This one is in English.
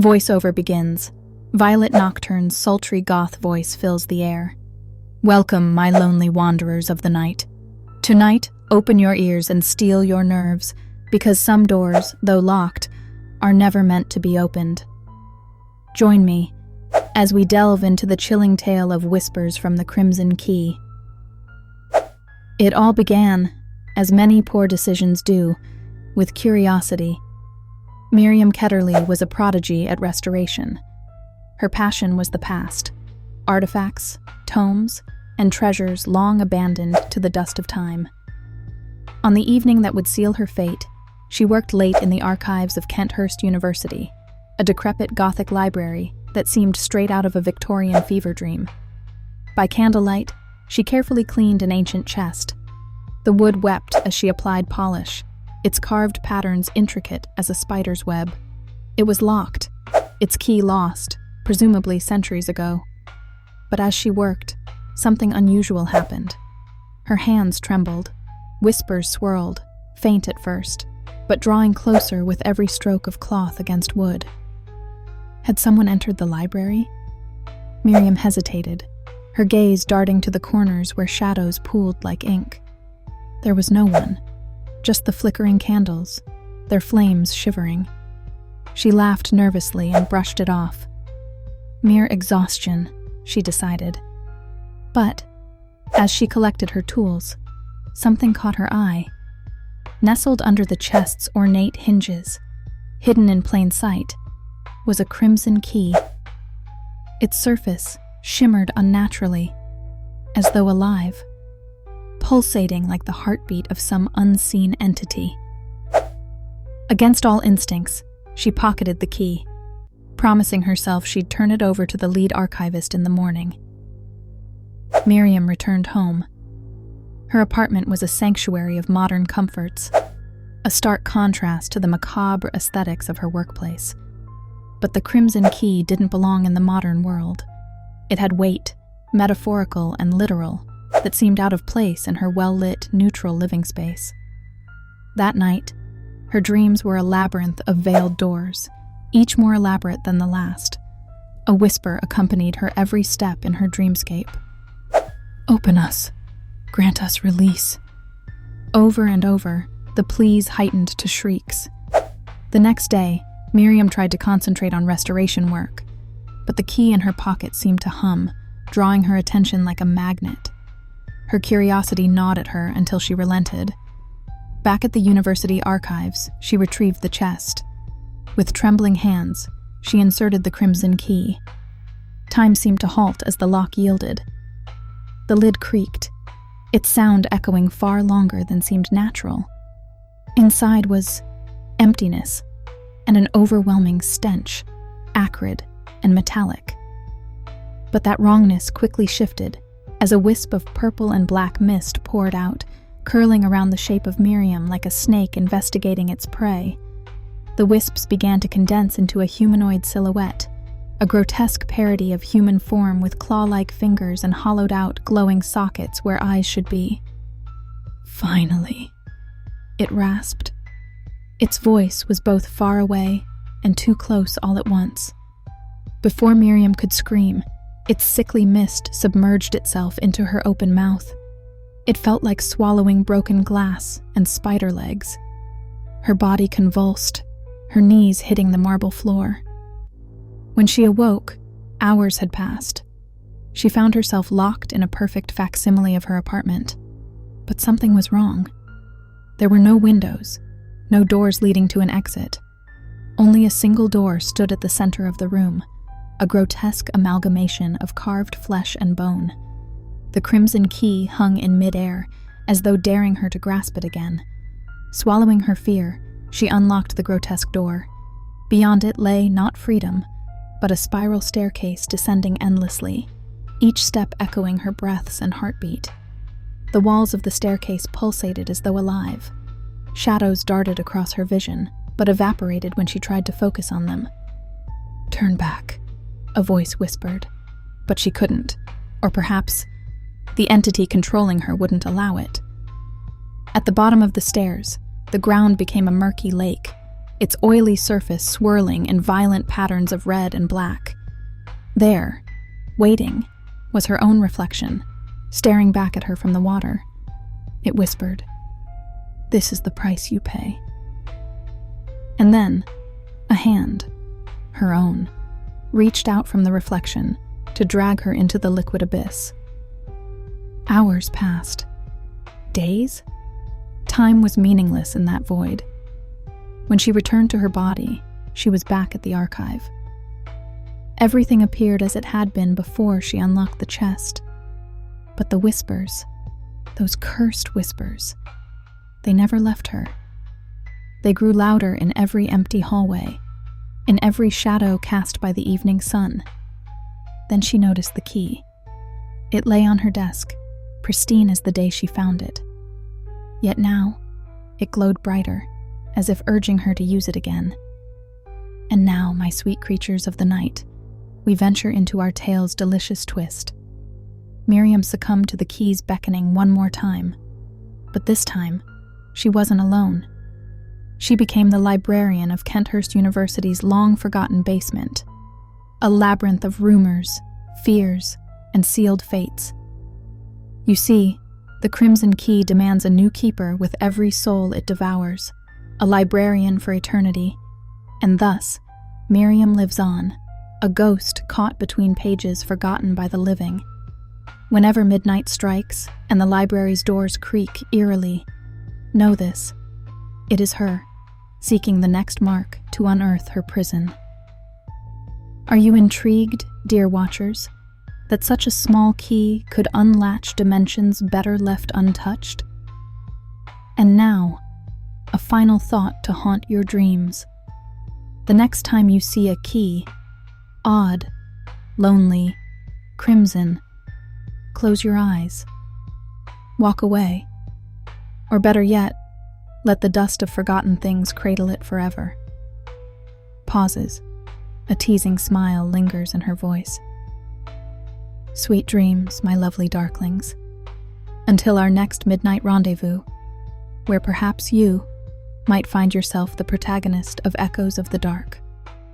Voiceover begins. Violet Nocturne's sultry goth voice fills the air. Welcome, my lonely wanderers of the night. Tonight, open your ears and steel your nerves, because some doors, though locked, are never meant to be opened. Join me as we delve into the chilling tale of whispers from the Crimson Key. It all began, as many poor decisions do, with curiosity. Miriam Ketterly was a prodigy at restoration. Her passion was the past, artifacts, tomes, and treasures long abandoned to the dust of time. On the evening that would seal her fate, she worked late in the archives of Kenthurst University, a decrepit Gothic library that seemed straight out of a Victorian fever dream. By candlelight, she carefully cleaned an ancient chest. The wood wept as she applied polish, its carved patterns intricate as a spider's web. It was locked, its key lost, presumably centuries ago. But as she worked, something unusual happened. Her hands trembled, whispers swirled, faint at first, but drawing closer with every stroke of cloth against wood. Had someone entered the library? Miriam hesitated, her gaze darting to the corners where shadows pooled like ink. There was no one, just the flickering candles, their flames shivering. She laughed nervously and brushed it off. Mere exhaustion, she decided. But, as she collected her tools, something caught her eye. Nestled under the chest's ornate hinges, hidden in plain sight, was a crimson key. Its surface shimmered unnaturally, as though alive, pulsating like the heartbeat of some unseen entity. Against all instincts, she pocketed the key, promising herself she'd turn it over to the lead archivist in the morning. Miriam returned home. Her apartment was a sanctuary of modern comforts, a stark contrast to the macabre aesthetics of her workplace. But the Crimson Key didn't belong in the modern world. It had weight, metaphorical and literal, that seemed out of place in her well-lit, neutral living space. That night, her dreams were a labyrinth of veiled doors, each more elaborate than the last. A whisper accompanied her every step in her dreamscape. "Open us. Grant us release." Over and over, the pleas heightened to shrieks. The next day, Miriam tried to concentrate on restoration work, but the key in her pocket seemed to hum, drawing her attention like a magnet. Her curiosity gnawed at her until she relented. Back at the university archives, she retrieved the chest. With trembling hands, she inserted the crimson key. Time seemed to halt as the lock yielded. The lid creaked, its sound echoing far longer than seemed natural. Inside was emptiness and an overwhelming stench, acrid and metallic. But that wrongness quickly shifted as a wisp of purple and black mist poured out, curling around the shape of Miriam like a snake investigating its prey. The wisps began to condense into a humanoid silhouette, a grotesque parody of human form with claw-like fingers and hollowed-out, glowing sockets where eyes should be. "Finally," it rasped. Its voice was both far away and too close all at once. Before Miriam could scream, its sickly mist submerged itself into her open mouth. It felt like swallowing broken glass and spider legs. Her body convulsed, her knees hitting the marble floor. When she awoke, hours had passed. She found herself locked in a perfect facsimile of her apartment. But something was wrong. There were no windows, no doors leading to an exit. Only a single door stood at the center of the room, a grotesque amalgamation of carved flesh and bone. The crimson key hung in midair, as though daring her to grasp it again. Swallowing her fear, she unlocked the grotesque door. Beyond it lay not freedom, but a spiral staircase descending endlessly, each step echoing her breaths and heartbeat. The walls of the staircase pulsated as though alive. Shadows darted across her vision, but evaporated when she tried to focus on them. "Turn back," a voice whispered, but she couldn't, or perhaps the entity controlling her wouldn't allow it. At the bottom of the stairs, the ground became a murky lake, its oily surface swirling in violent patterns of red and black. There, waiting, was her own reflection, staring back at her from the water. It whispered, "This is the price you pay." And then, a hand, her own, reached out from the reflection to drag her into the liquid abyss. Hours passed. Days? Time was meaningless in that void. When she returned to her body, she was back at the archive. Everything appeared as it had been before she unlocked the chest. But the whispers, those cursed whispers, they never left her. They grew louder in every empty hallway, in every shadow cast by the evening sun. Then she noticed the key. It lay on her desk, pristine as the day she found it. Yet now, it glowed brighter, as if urging her to use it again. And now, my sweet creatures of the night, we venture into our tale's delicious twist. Miriam succumbed to the key's beckoning one more time. But this time, she wasn't alone. She became the librarian of Kenthurst University's long-forgotten basement, a labyrinth of rumors, fears, and sealed fates. You see, the Crimson Key demands a new keeper with every soul it devours, a librarian for eternity, and thus, Miriam lives on, a ghost caught between pages forgotten by the living. Whenever midnight strikes and the library's doors creak eerily, know this: it is her, seeking the next mark to unearth her prison. Are you intrigued, dear watchers, that such a small key could unlatch dimensions better left untouched? And now, a final thought to haunt your dreams. The next time you see a key, odd, lonely, crimson, close your eyes. Walk away. Or better yet, let the dust of forgotten things cradle it forever. Pauses. A teasing smile lingers in her voice. Sweet dreams, my lovely darklings. Until our next midnight rendezvous, where perhaps you might find yourself the protagonist of Echoes of the Dark.